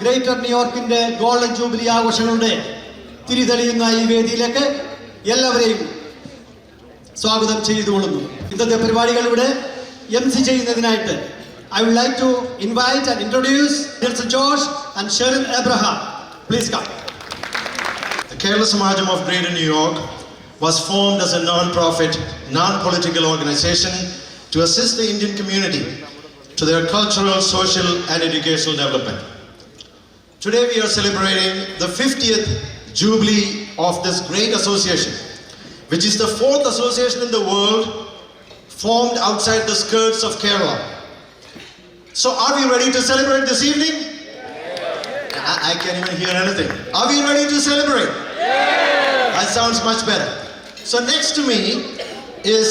Greater ന്യൂയോർക്കിന്റെ golden jubilee ആഘോഷങ്ങളുടെ തിരിതെളിയുന്ന ഈ വേദിയിലേക്ക് എല്ലാവരെയും സ്വാഗതം ചെയ്തുകൊള്ളുന്നു. ഇന്നത്തെ പരിപാടികൾ ഇവിടെ MC ചെയ്യുന്നതിനായിട്ട് I would like to invite and introduce Mr. George and Sheryl Abraham. Please come. The Kerala SAMAJAM of Greater New York was formed as a non-profit, non-political organization to assist the Indian community to their cultural, social and educational development. Today we are celebrating the 50th Jubilee of this great association, which is the 4th association in the world formed outside the skirts of Kerala. So are we ready to celebrate this evening? I can't even hear anything. Are we ready to celebrate? That sounds much better. So next to me is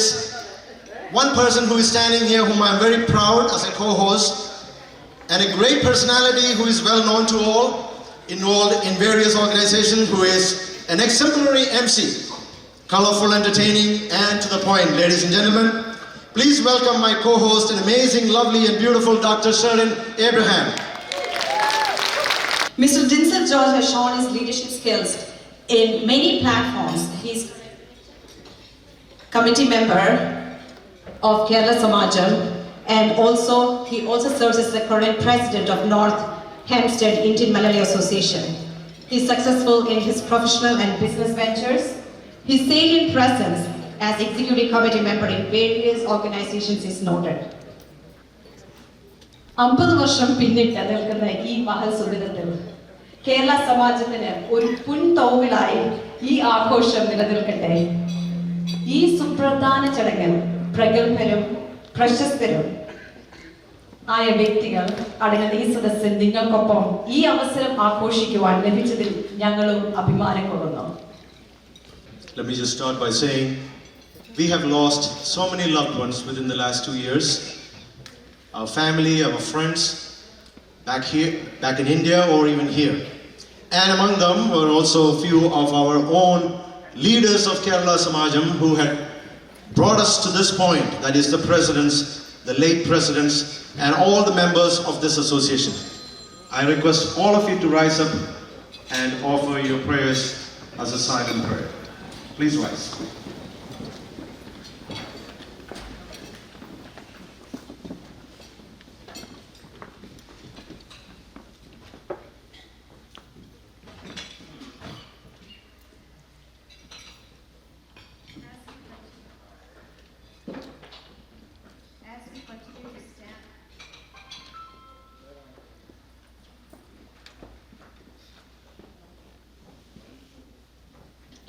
one person who is standing here whom I'm very proud as a co-host, and a great personality who is well known to all, involved in various organizations, who is an exemplary MC, colorful, entertaining and to the point. Ladies and gentlemen, please welcome my co-host, an amazing, lovely and beautiful Dr. Sheryl Abraham. Mr. George has shown his leadership skills in many platforms. He's committee member of Kerala SAMAJAM, and he also serves as the current president of North Hempstead Indian Malayali Association. He's successful in his professional and business ventures. His salient presence as executive committee member in various organizations is noted. 50 വർഷം പിന്നിട്ട് നിൽക്കുന്ന ഈ മഹത്സുദിനത്തിൽ കേരള സമാജത്തിന് ഒരു പുൻതോവിലായി ഈ ആഘോഷം നിലനിൽക്കട്ടെ. ഈ സുപ്രധാന ചടങ്ങിൽ പ്രഗത്ഭരും പ്രശസ്തരും ആയ വ്യക്തികൾ അടങ്ങുന്ന ഈ സദസ്സിൽ നിങ്ങൾക്കൊപ്പം ഈ അവസരം ആഘോഷിക്കുവാൻ ലഭിച്ചതിൽ ഞങ്ങളും അഭിമാനം കൊള്ളുന്നു. Let me just start by saying we have lost so many loved ones within the last 2 years. Our family, our friends, back in India or even here. And among them were also a few of our own leaders of Kerala SAMAJAM who had brought us to this point, that is the presidents, the late presidents, and all the members of this association. I request all of you to rise up and offer your prayers as a silent prayer. Please rise.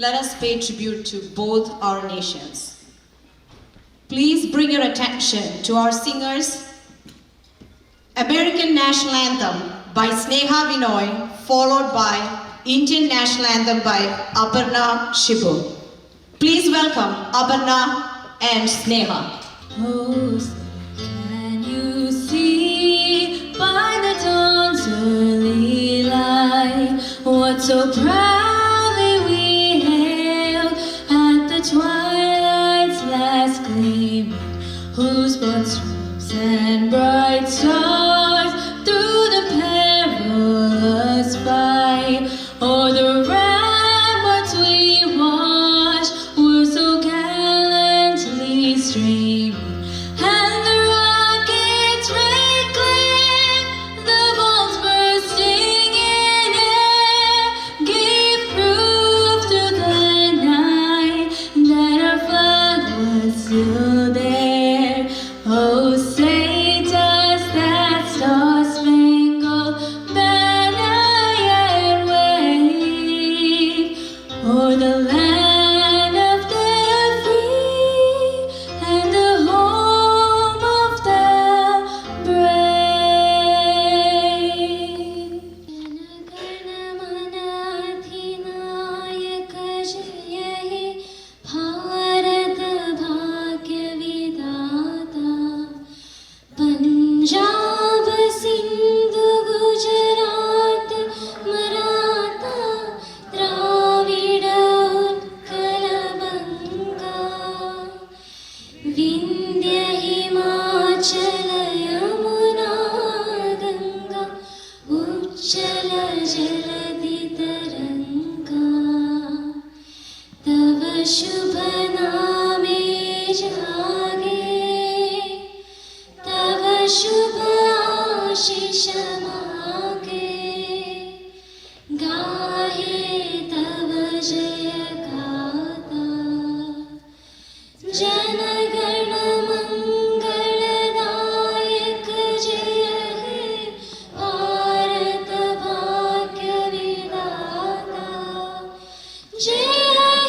Let us pay tribute to both our nations. Please bring your attention to our singers. American National Anthem by Sneha Vinoy, followed by Indian National Anthem by Aparna Shibu. Please welcome Aparna and Sneha. Oh, can you see by the dawn's early light what so proudly we hailed at the twilight's last gleaming, whose broad stripes and bright stars through the perilous fight o'er the ramparts we watched were so gallantly streaming, and the rockets' red glare, the bombs bursting in air, gave proof to the night that our flag was still there. Oh, say does that star-spangled banner yet wave o'er the land of the free and the home of the brave. जनगणमनाधिनायक जय हे भारत भाग्य विधाता, पंजाब सिंधु गुजरात मराठा द्राविड शुभ नामे जागे तव शुभ आशीष मांगे गाहे तव जय गाथा जनगण मंगलदायक जय हे भारत भाग्य विधाता जय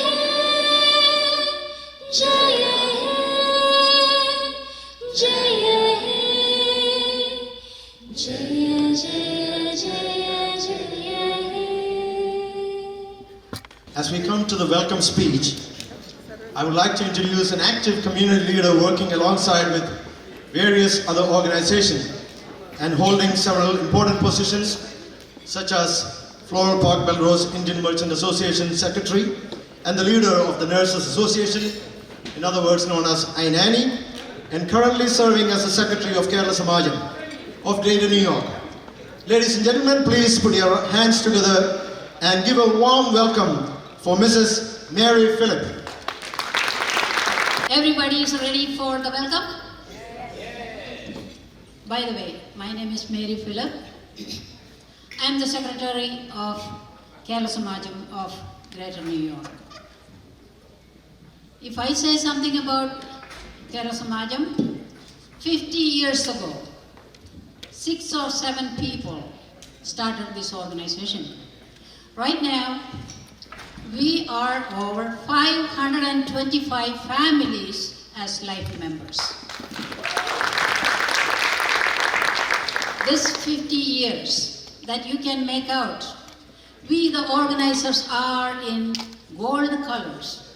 हे जय हे जय हे जय जय जय जय हे. As we come to the welcome speech, I would like to introduce an active community leader working alongside with various other organizations and holding several important positions such as Floral Park Belrose Indian Merchant Association Secretary and the leader of the Nurses Association, in other words known as Ainani, and currently serving as the Secretary of Kerala Samajam of Greater New York. Ladies and gentlemen, please put your hands together and give a warm welcome for Mrs. Mary Phillip. Everybody is ready for the welcome? By the way, my name is Mary Phillip. I am the Secretary of Kerala Samajam of Greater New York. If I say something about Kerala Samajam, 50 years ago, 6 or 7 people started this organization. Right now, we are over 525 families as life members. This 50 years that you can make out, we the organizers are in gold colors.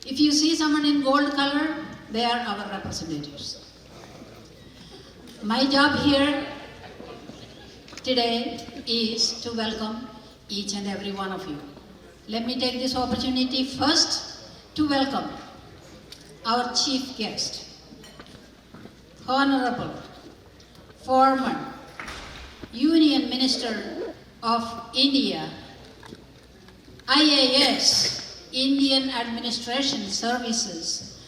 If you see someone in gold color, they are our representatives. My job here today is to welcome each and every one of you. Let me take this opportunity first to welcome our chief guest, Honorable former Union Minister of India, IAS, Indian Administration Services,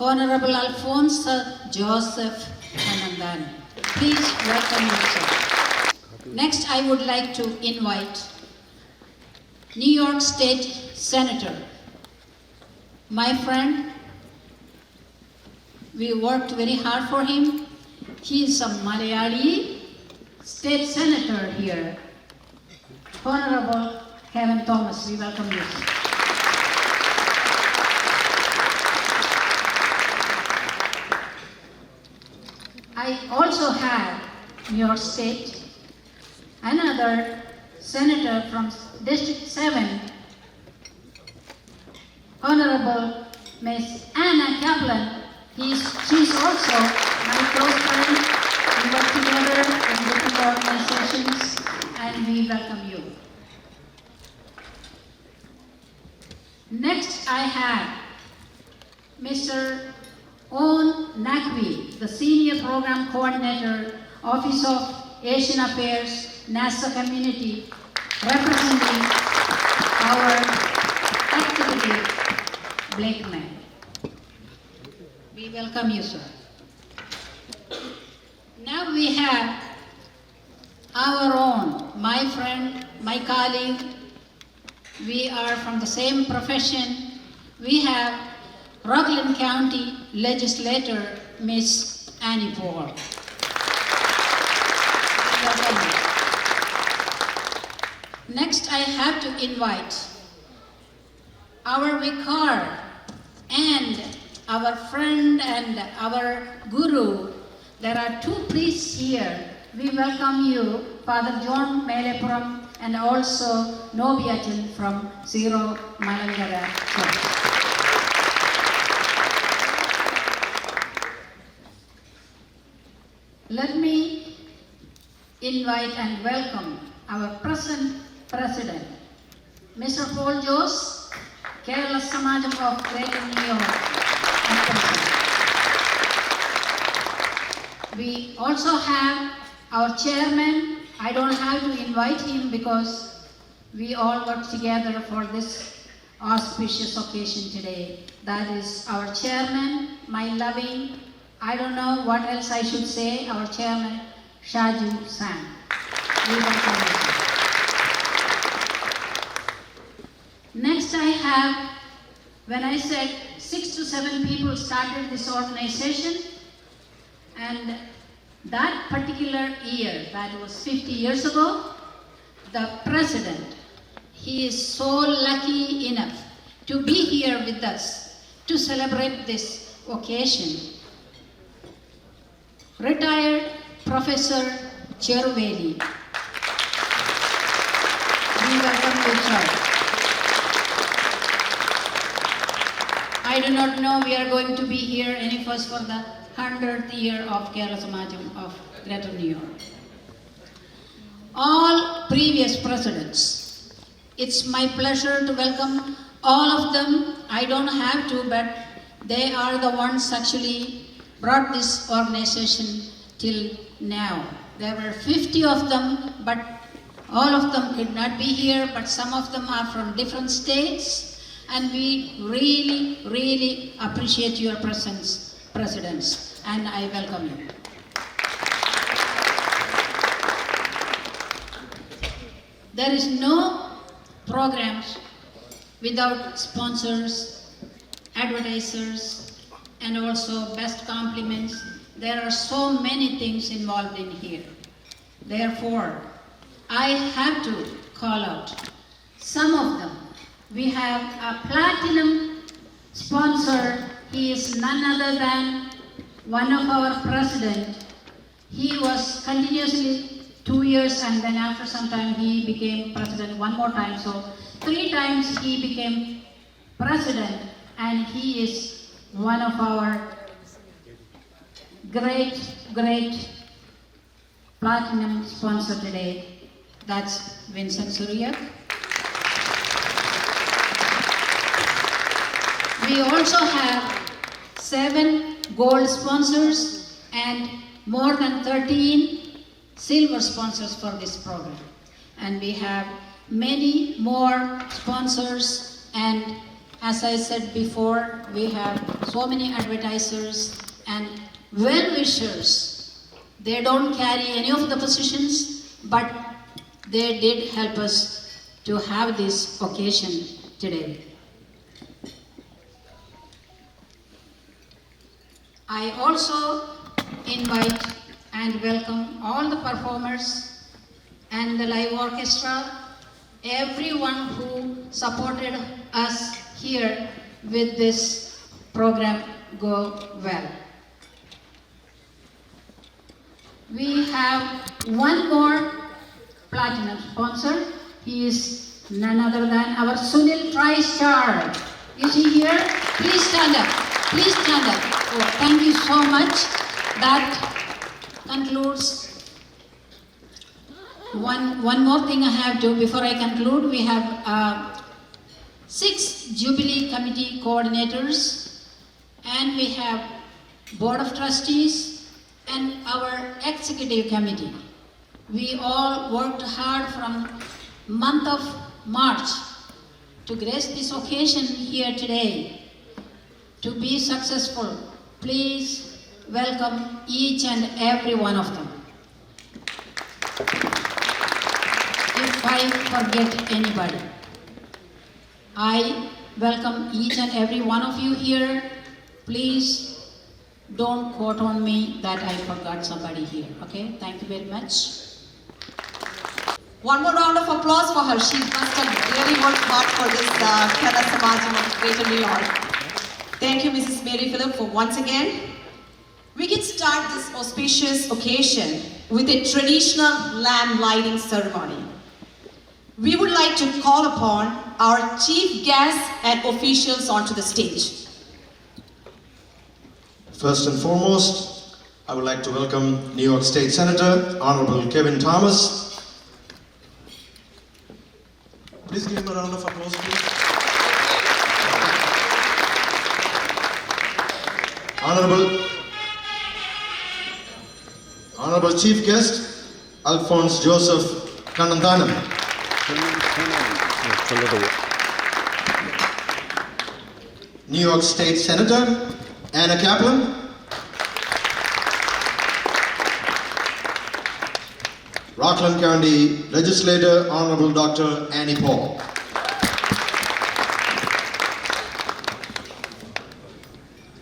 Honorable Alphonse Joseph Anandani. Please welcome yourself. Next, I would like to invite New York State Senator, my friend. We worked very hard for him. He is a Malayali state senator here. Honorable Kevin Thomas, we welcome you. I also have New York State another senator from District 7, Honorable Miss Anna Kaplan. She's also my close friend. We work together in different organizations and we welcome you. Next I have Mr. Owen Nakwi, the Senior Program Coordinator, Office of Asian Affairs, NASA Community, representing our activity, Blakeman. We welcome you, sir. Now we have our own, my friend, my colleague. We are from the same profession. We have Rockland County Legislator, Miss Annie Paul. Welcome. Next, I have to invite our vicar and our friend and our guru. There are 2 priests here. We welcome you, Father John Melepuram and also Nobiatin from Zero Malangara Church. Let me invite and welcome our present President, Mr. Paul Jose, Kerala Samajam of Greater New York. We also have our chairman. I don't have to invite him because we all work together for this auspicious occasion today. That is our chairman, my loving, I don't know what else I should say, our chairman, Shaju Sam. We welcome you. Next I have, when I said 6 to 7 people started this organization, and that particular year, that was 50 years ago, the president, he is so lucky enough to be here with us to celebrate this occasion. Retired Professor JUBILEE. We welcome you, sir. I do not know we are going to be here any first for the 100th year of Kerala Samajam of Greater New York. All previous presidents, it's my pleasure to welcome all of them. I don't have to, but they are the ones actually brought this organization till now. There were 50 of them, but all of them could not be here, but some of them are from different states. And we really, really appreciate your presence, presidents, and I welcome you. There is no programs without sponsors, advertisers, and also best compliments. There are so many things involved in here. Therefore, I have to call out some of them. We have a platinum sponsor. He is none other than one of our president. He was continuously 2 years, and then after some time he became president one more time. So 3 times he became president, and he is one of our great platinum sponsor today. That's Vincent Suryak. We also have 7 gold sponsors and more than 13 silver sponsors for this program. And we have many more sponsors, and as I said before, we have so many advertisers and well-wishers. They don't carry any of the positions, but they did help us to have this occasion today. I also invite and welcome all the performers and the live orchestra, everyone who supported us here with this program go well. We have one more platinum sponsor. He is none other than our Sunil TriStar. Is he here? Please stand up. Please stand up. Oh, thank you so much. That concludes. One more thing I have to, before I conclude, we have 6 Jubilee Committee coordinators, and we have Board of Trustees and our Executive Committee. We all worked hard from month of March to grace this occasion here today. To be successful, please welcome each and every one of them. If I forget anybody, I welcome each and every one of you here. Please don't quote on me that I forgot somebody here, okay? Thank you very much. One more round of applause for her. She must have really worked hard for this Kerala Samajam of Greater New York. Thank you, Mrs. Mary Phillip, for once again. We can start this auspicious occasion with a traditional lamp lighting ceremony. We would like to call upon our chief guests and officials onto the stage. First and foremost, I would like to welcome New York State Senator, Honorable Kevin Thomas. Please give him a round of applause, please. Honorable Chief Guest, Alphonse Joseph Kannanthanam. New York State Senator Anna Kaplan, Rockland County Legislator Honorable Dr. Annie Paul.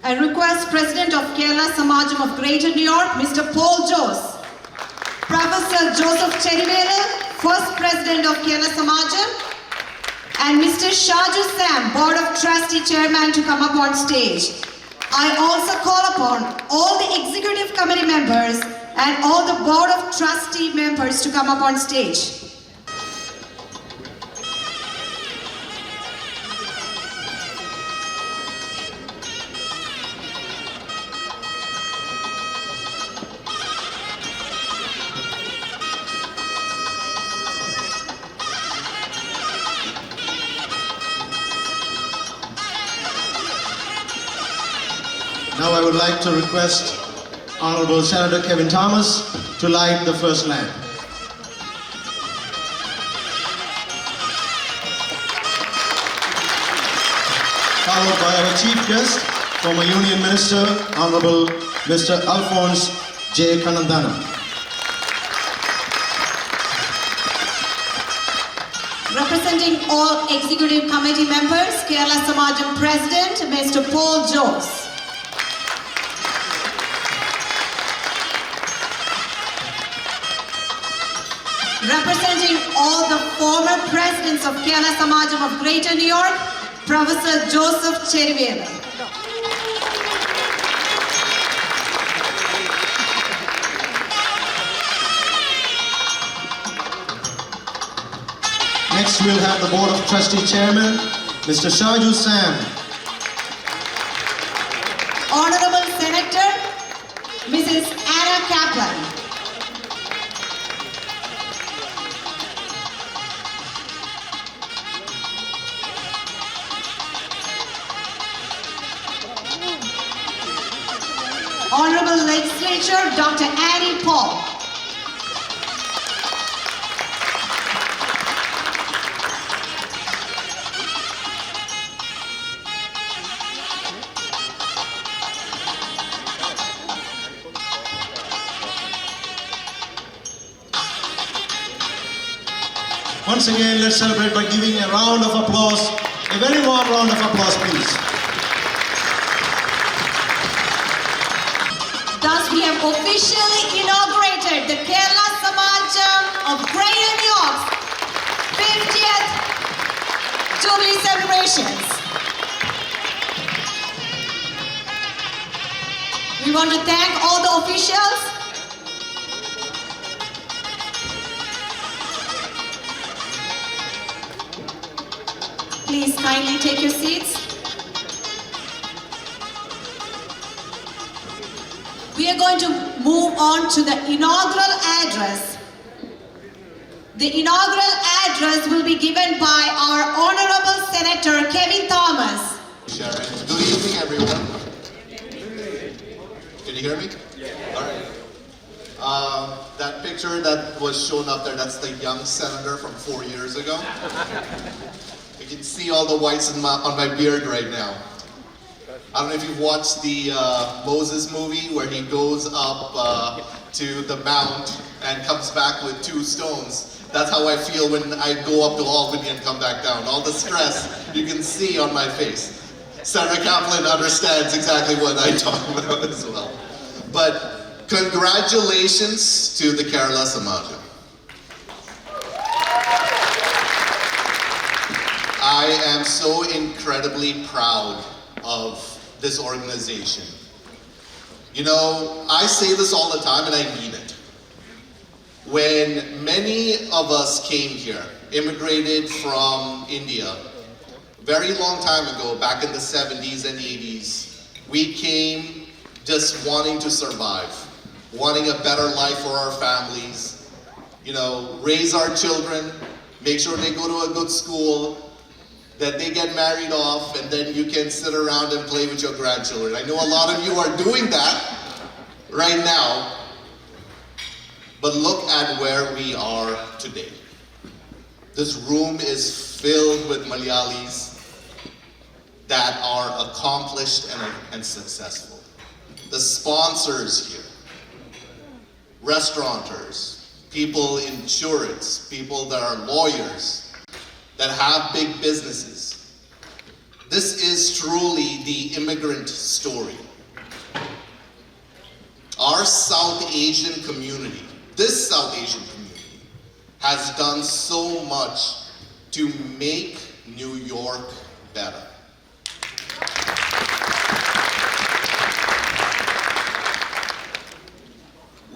I request President of Kerala Samajam of Greater New York, Mr. Paul Jose, Professor Joseph Cherivele, First President of Kerala Samajam, and Mr. Shaju Sam, Board of Trustee Chairman, to come up on stage. I also call upon all the Executive Committee members and all the Board of Trustee members to come up on stage. Now I would like to request Honorable Senator Kevin Thomas to light the first lamp. Followed by our chief guest, former Union Minister, Honorable Mr. Alphonse J. Kanandana. Representing all Executive Committee members, Kerala Samajam President, Mr. Paul Jose. Representing all the former presidents of Kerala Samajam of Greater New York, Professor Joseph Cherivele. Next we'll have the Board of Trustee Chairman, Mr. Shaju Sam. Honorable Senator, Mrs. Anna Kaplan. Honorable Legislature, Dr. Annie Paul. Once again, let's celebrate by giving a round of applause, a very warm round of applause, please. Thus, we have officially inaugurated the Kerala Samajam of Greater New York's 50th Jubilee celebrations. We want to thank all the officials, please kindly take your seats. We are going to move on to the inaugural address. The inaugural address will be given by our Honorable Senator Kevin Thomas. Sharon. Good evening, everyone. Can you hear me? Yeah. All right. That picture that was shown up there, that's the young senator from 4 years ago. You can see all the whites on my beard right now. I don't know if you've watched the Moses movie where he goes up to the mount and comes back with 2 stones. That's how I feel when I go up to Albany and come back down. All the stress you can see on my face. Senator Kaplan understands exactly what I talk about as well. But congratulations to the Kerala Samajam. I am so incredibly proud of this organization. You know, I say this all the time and I mean it. When many of us came here, immigrated from India, very long time ago, back in the 70s and 80s, we came just wanting to survive, wanting a better life for our families, you know, raise our children, make sure they go to a good school, that they get married off, and then you can sit around and play with your grandchildren. I know a lot of you are doing that right now, but look at where we are today. This room is filled with Malayalis. that are accomplished and successful. The sponsors here, restaurateurs, people in insurance, people that are lawyers, that have big businesses. This is truly the immigrant story. Our South Asian community, this South Asian community, has done so much to make New York better.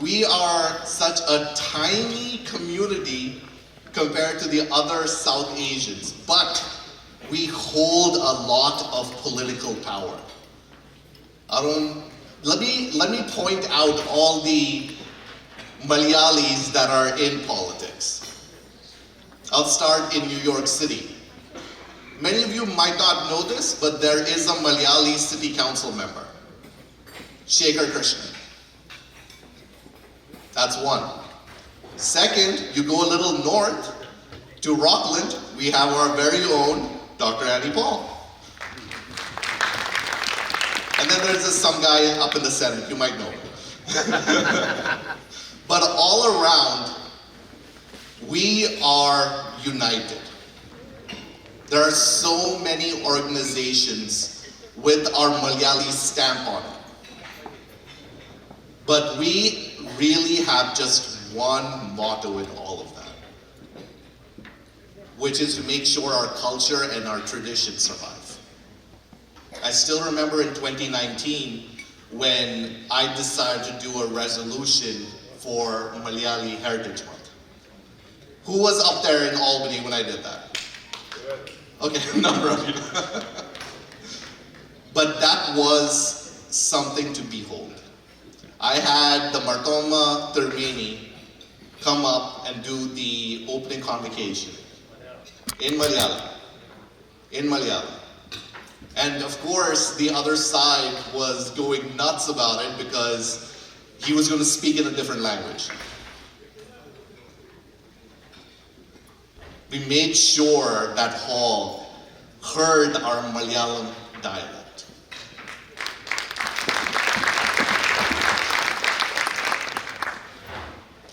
We are such a tiny community compared to the other South Asians, but we hold a lot of political power. Let me point out all the Malayalis that are in politics. I'll start in New York City. Many of you might not know this, but there is a Malayali city council member, Shekhar Krishnan. That's one. Second, you go a little north to Rockland, we have our very own Dr. Annie Paul. And then there's some guy up in the Senate, you might know. But all around, we are united. There are so many organizations with our Malayali stamp on it. But we really have just one motto in all of that, which is to make sure our culture and our tradition survive. I still remember in 2019 when I decided to do a resolution for Malayali Heritage Month. Who was up there in Albany when I did that? Okay, a number of you. But that was something to behold. I had the Martoma Termini come up and do the opening convocation in Malayalam. In Malayalam. And of course, the other side was going nuts about it because he was going to speak in a different language. We made sure that hall heard our Malayalam dialect.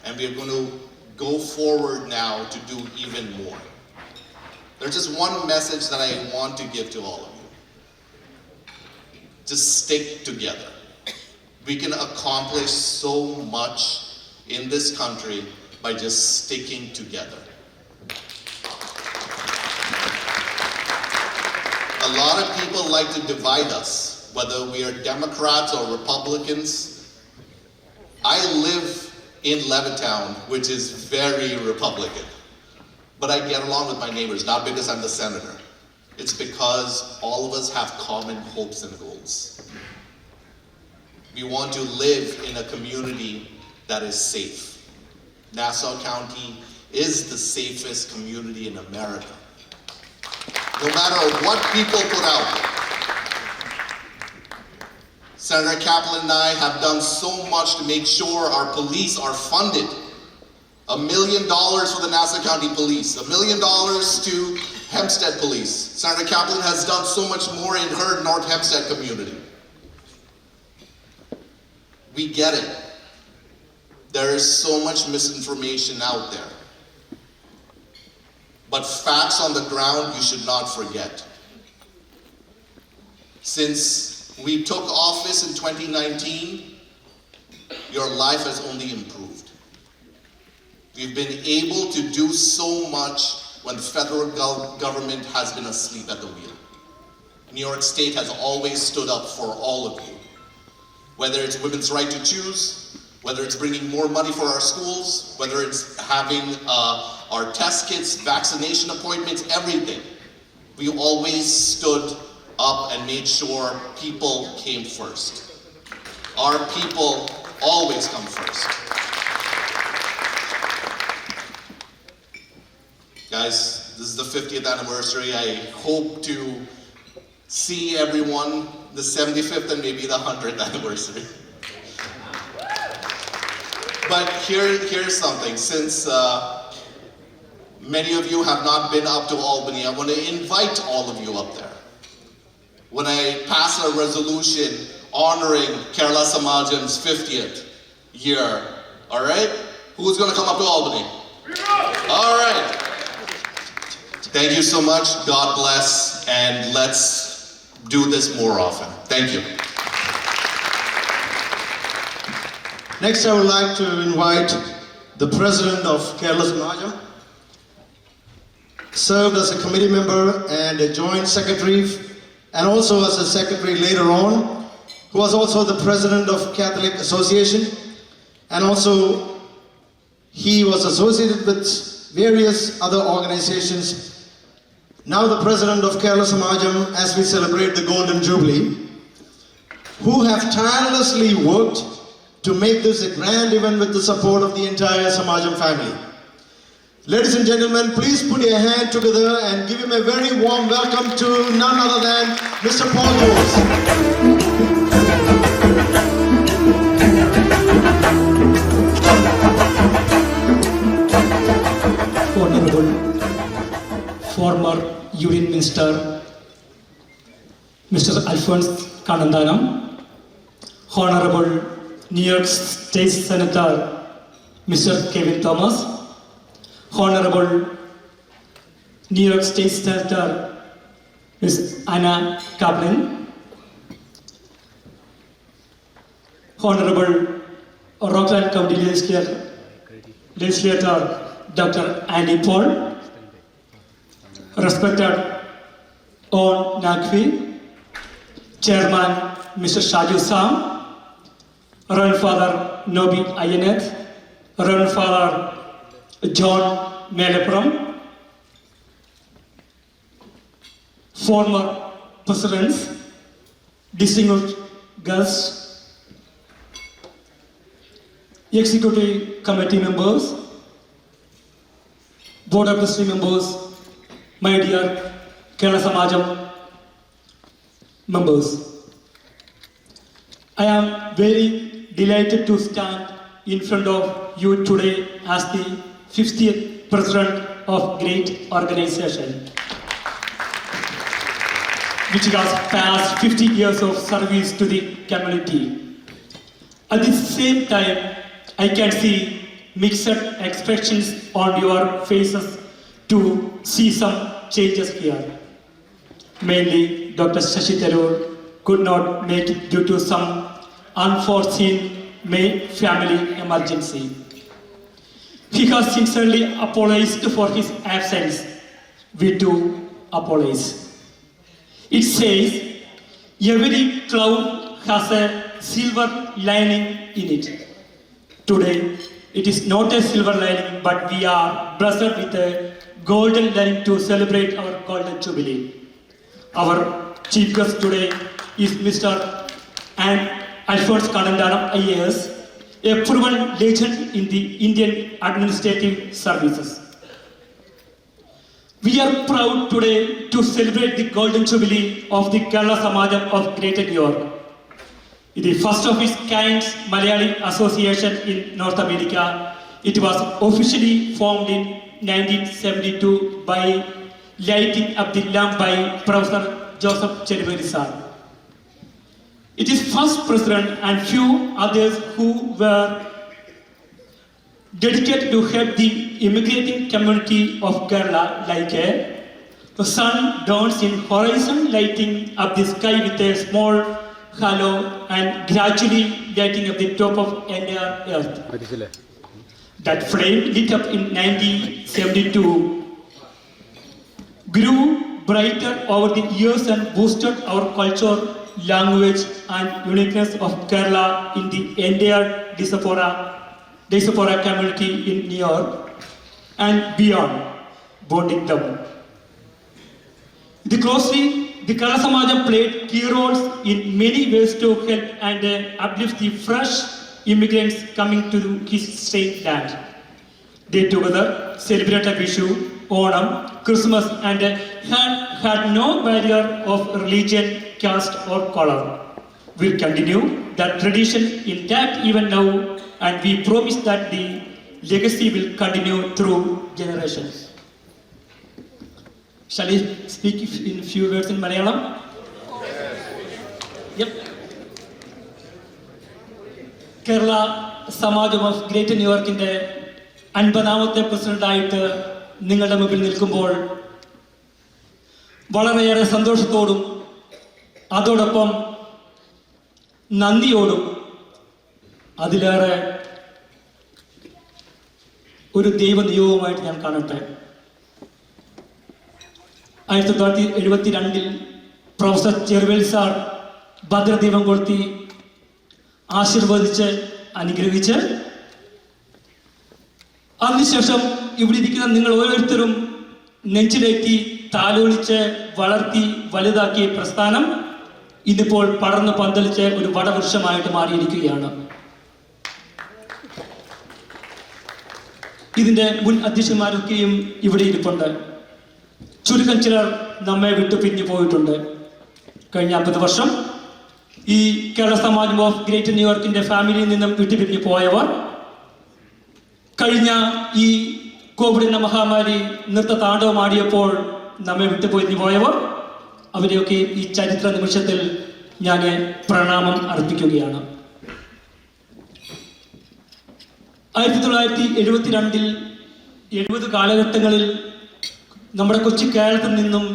And we are going to go forward now to do even more. There's just one message that I want to give to all of you. Just stick together. We can accomplish so much in this country by just sticking together. A lot of people like to divide us, whether we are Democrats or Republicans. I live in Levittown, which is very Republican. But I get along with my neighbors, not because I'm the senator. It's because all of us have common hopes and goals. We want to live in a community that is safe. Nassau County is the safest community in America. No matter what people put out there. Senator Kaplan and I have done so much to make sure our police are funded. $1 million for the Nassau County Police, $1 million to Hempstead Police. Senator Kaplan has done so much more in her North Hempstead community. We get it. There is so much misinformation out there. But facts on the ground you should not forget. Since we took office in 2019, your life has only improved. We've been able to do so much when the federal government has been asleep at the wheel. New York State has always stood up for all of you. Whether it's women's right to choose, whether it's bringing more money for our schools, whether it's having our test kits, vaccination appointments, everything. We always stood up and made sure people came first. Our people always come first. Guys, this is the 50th anniversary. I hope to see everyone the 75th and maybe the 100th anniversary. But here's something. Since many of you have not been up to Albany, I want to invite all of you up there. when I pass a resolution honoring Kerala Samajam's 50th year. All right? Who's going to come up to Albany? All right. Thank you so much. God bless. And let's do this more often. Thank you. Next, I would like to invite the president of Kerala Samajam, served as a committee member and a joint secretary, and also as a secretary later on, who was also the president of Catholic Association, and also he was associated with various other organizations. Now the president of Kerala Samajam, as we celebrate the Golden Jubilee, who have tirelessly worked to make this a grand event with the support of the entire Samajam family. Ladies and gentlemen, please put your hand together and give him a very warm welcome to none other than Mr. Paul Jones. Honorable former Union Minister Mr. Alphonse Kannanthanam, Honorable New York State Senator Mr. Kevin Thomas, Honorable New York State Senator Ms. Anna Kaplan, Honorable Rockland County Legislator Dr. Andy Paul, respected On Naqvi, Chairman Mr. Shaju Sam, Reverend Father Nobi Ayanet, Reverend Father John Melepuram, former presidents, distinguished guests, executive committee members, board of trustee members, my dear Kerala Samajam members. I am very delighted to stand in front of you today as the 50th president of great organization, which has passed 50 years of service to the community. At the same time, I can see mixed expressions on your faces to see some changes here. Mainly, Dr. Shashi Tharoor could not make it due to some unforeseen family emergency. He has sincerely apologized for his absence. We too apologize. It says, every cloud has a silver lining in it. Today, it is not a silver lining, but we are blessed with a golden lining to celebrate our Golden Jubilee. Our chief guest today is Mr. Alphonse Kannanthanam IAS, a proven legend in the Indian administrative services. We are proud today to celebrate the Golden Jubilee of the Kerala Samajam of Greater New York. The first of its kind Malayali Association in North America. It was officially formed in 1972 by lighting up the lamp by Professor Joseph Cheriveri. It is first president and few others who were dedicated to help the immigrating community of Kerala, like the sun dawns in horizon, lighting up the sky with a small halo and gradually lighting up the top of entire earth. That flame lit up in 1972 grew brighter over the years and boosted our culture, language and uniqueness of Kerala in the entire diaspora community in New York and beyond, bonding them. The Kerala Samajam played key roles in many ways to help and uplift the fresh immigrants coming to his state land. They together celebrated Vishu, Onam, Christmas and had no barrier of religion, caste or color. We'll continue that tradition intact even now, and we promise that the legacy will continue through generations. Shall I speak in few words in Malayalam? Kerala Samajam of greater ന്യൂയോർക്കിൻ്റെ 50ാമത്തെ പ്രസിഡന്റായിട്ട് നിങ്ങളുടെ മുമ്പിൽ നിൽക്കുമ്പോൾ വളരെയേറെ സന്തോഷത്തോടും അതോടൊപ്പം നന്ദിയോടും അതിലേറെ ഒരു ദൈവനിയോഗമായിട്ട് ഞാൻ കാണട്ടെ. 1972 പ്രൊഫസർ ചെറുവേൽ സാർ ഭദ്രദീപം കൊളുത്തി ആശീർവദിച്ച് അനുഗ്രഹിച്ച് അതിനുശേഷം ഇവിടെ ഇരിക്കുന്ന നിങ്ങൾ ഓരോരുത്തരും നെഞ്ചിലേറ്റി താലോലിച്ച് വളർത്തി വലുതാക്കിയ പ്രസ്ഥാനം ഇന്നിപ്പോൾ പടർന്നു പന്തലിച്ച് ഒരു വടവൃക്ഷമായിട്ട് മാറിയിരിക്കുകയാണ്. ഇതിന്റെ മുൻ അധ്യക്ഷന്മാരൊക്കെയും ഇവിടെ ഇരിപ്പുണ്ട്. ചുരുക്കം ചിലർ നമ്മെ വിട്ടു പിരിഞ്ഞു പോയിട്ടുണ്ട്. കഴിഞ്ഞ 50 വർഷം ഈ കേരള സമാജം ഓഫ് ഗ്രേറ്റർ ന്യൂയോർക്കിന്റെ ഫാമിലിയിൽ നിന്നും വിട്ടുപിരിഞ്ഞു പോയവർ, കഴിഞ്ഞ ഈ കോവിഡ് എന്ന മഹാമാരി നൃത്ത താണ്ഡവമാടിയപ്പോൾ നമ്മെ വിട്ടുപോയി പോയവർ, അവരെയൊക്കെ ഈ ചരിത്ര നിമിഷത്തിൽ ഞാൻ പ്രണാമം അർപ്പിക്കുകയാണ്. 1972 70 കാലഘട്ടങ്ങളിൽ നമ്മുടെ കൊച്ചു കേരളത്തിൽ നിന്നും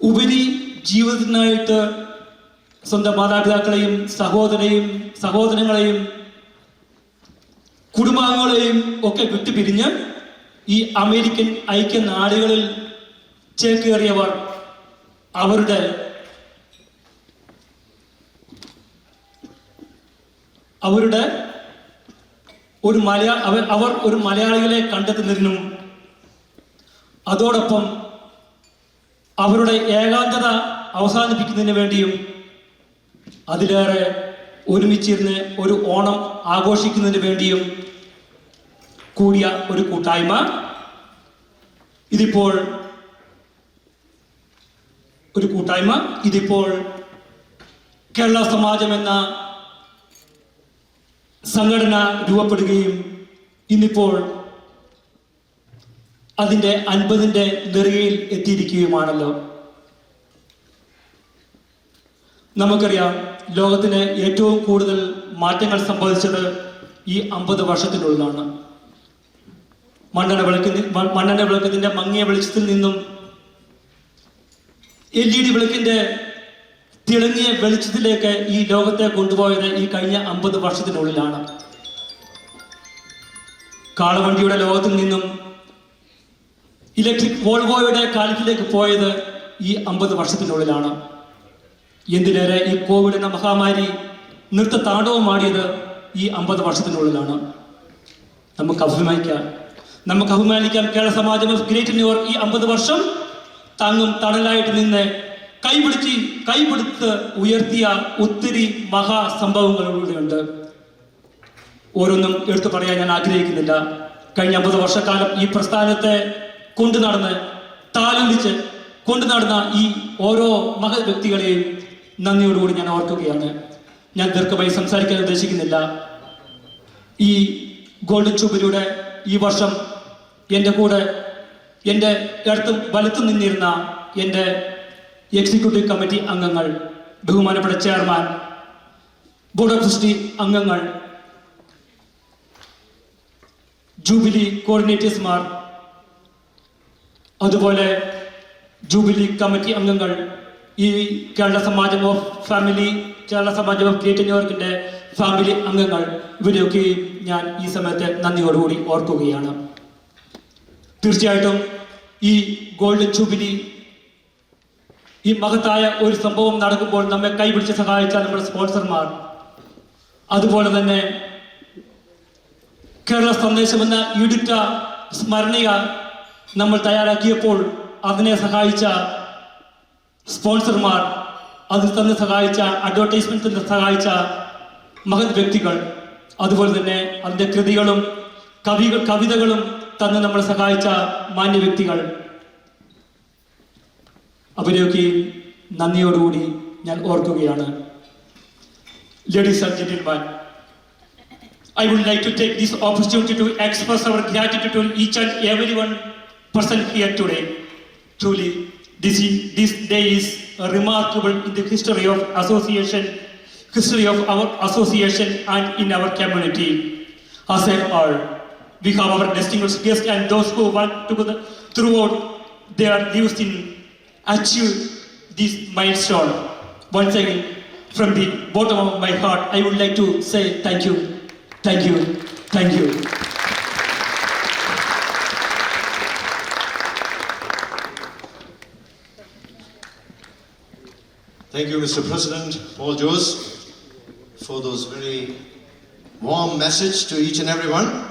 ഉപരി ജീവിതത്തിനായിട്ട് സ്വന്തം മാതാപിതാക്കളെയും സഹോദരങ്ങളെയും കുടുംബാംഗങ്ങളെയും ഒക്കെ വിട്ടുപിരിഞ്ഞ് ഈ അമേരിക്കൻ ഐക്യനാടുകളിൽ ചേക്കേറിയവർ അവരുടെ അവർ ഒരു മലയാളികളെ കണ്ടെത്തുന്നതിനും അതോടൊപ്പം അവരുടെ ഏകാന്തത അവസാനിപ്പിക്കുന്നതിന് വേണ്ടിയും അതിലേറെ ഒരുമിച്ചിരുന്ന് ഒരു ഓണം ആഘോഷിക്കുന്നതിന് വേണ്ടിയും കൂടിയ ഒരു കൂട്ടായ്മ ഇതിപ്പോൾ കേരള സമാജം എന്ന സംഘടന രൂപപ്പെടുകയും ഇന്നിപ്പോൾ അതിൻ്റെ 50ന്റെ നെറുകയിൽ എത്തിയിരിക്കുകയുമാണല്ലോ. നമുക്കറിയാം, ലോകത്തിന് ഏറ്റവും കൂടുതൽ മാറ്റങ്ങൾ സംഭവിച്ചത് ഈ 50 വർഷത്തിനുള്ളിലാണ്. മണ്ണെണ്ണ വിളക്കത്തിന്റെ മങ്ങിയ വെളിച്ചത്തിൽ നിന്നും LED വിളക്കിന്റെ തിളങ്ങിയ വെളിച്ചത്തിലേക്ക് ഈ ലോകത്തെ കൊണ്ടുപോയത് ഈ കഴിഞ്ഞ 50 വർഷത്തിനുള്ളിലാണ്. കാളവണ്ടിയുടെ ലോകത്തിൽ നിന്നും ഇലക്ട്രിക് വോൾവോയുടെ കാലത്തിലേക്ക് പോയത് ഈ 50 വർഷത്തിനുള്ളിലാണ്. എന്തിനേറെ ഈ കോവിഡ് എന്ന മഹാമാരി നൃത്ത താണ്ഡവമാടിയത് ഈ 50 വർഷത്തിനുള്ളിലാണ്. നമുക്ക് അഭിമാനിക്കാം. Kerala Samajam of greater New York ഈ 50 വർഷം താങ്ങും തണലായിട്ട് നിന്ന് കൈപിടുത്ത് ഉയർത്തിയ ഒത്തിരി മഹാസംഭവങ്ങളിലൂടെയുണ്ട്. ഓരോന്നും എടുത്തു പറയാൻ ഞാൻ ആഗ്രഹിക്കുന്നില്ല. കഴിഞ്ഞ 50 വർഷക്കാലം ഈ പ്രസ്ഥാനത്തെ താലോലിച്ച് കൊണ്ടുനടന്ന ഈ ഓരോ മഹത് വ്യക്തികളെയും നന്ദിയോടുകൂടി ഞാൻ ഓർക്കുകയാണ്. ഞാൻ ദീർഘമായി സംസാരിക്കാൻ ഉദ്ദേശിക്കുന്നില്ല. ഈ ഗോൾഡൻ ജൂബിലിയുടെ ഈ വർഷം എൻ്റെ കൂടെ എൻ്റെ അടുത്തും വലത്തും നിന്നിരുന്ന എൻ്റെ എക്സിക്യൂട്ടീവ് കമ്മിറ്റി അംഗങ്ങൾ, ബഹുമാനപ്പെട്ട ചെയർമാൻ, ബോർഡ് ഓഫ് ട്രസ്റ്റി അംഗങ്ങൾ, ജൂബിലി കോർഡിനേറ്റേഴ്സ്മാർ, അതുപോലെ ജൂബിലി കമ്മിറ്റി അംഗങ്ങൾ, ഈ Kerala Samajam of greater ന്യൂയോർക്കിന്റെ family അംഗങ്ങൾ, ഇവരെയൊക്കെയും ഞാൻ ഈ സമയത്ത് നന്ദിയോടുകൂടി ഓർക്കുകയാണ്. തീർച്ചയായിട്ടും ഈ ഗോൾഡൻ ജൂബിലി, ഈ മഹത്തായ ഒരു സംഭവം നടക്കുമ്പോൾ നമ്മെ കൈപിടിച്ച് സഹായിച്ച നമ്മുടെ സ്പോൺസർമാർ, അതുപോലെ തന്നെ കേരള സന്ദേശം എന്ന ഈടുറ്റ സ്മരണിക നമ്മൾ തയ്യാറാക്കിയപ്പോൾ അതിനെ സഹായിച്ച സ്പോൺസർമാർ, അതിൽ തന്നെ സഹായിച്ച അഡ്വർടൈസ്മെന്റ് സഹായിച്ച മഹത് വ്യക്തികൾ, അതുപോലെ തന്നെ അതിൻ്റെ കൃതികളും കവിതകളും തന്ന് നമ്മളെ സഹായിച്ച മാന്യ വ്യക്തികൾ, അവരെയൊക്കെ നന്ദിയോടുകൂടി ഞാൻ ഓർക്കുകയാണ്. Ladies and gentlemen, I would like to take this opportunity to express our gratitude to each and every one person here today. Truly, this day is remarkable in the history of association history of our association and in our community. As a all, we have our distinguished guests and those who want to go throughout their lives in achieve this milestone. Once again, from the bottom of my heart, I would like to say thank you, thank you, thank you. Thank you, Mr. President Paul Jose, for those very warm message to each and everyone.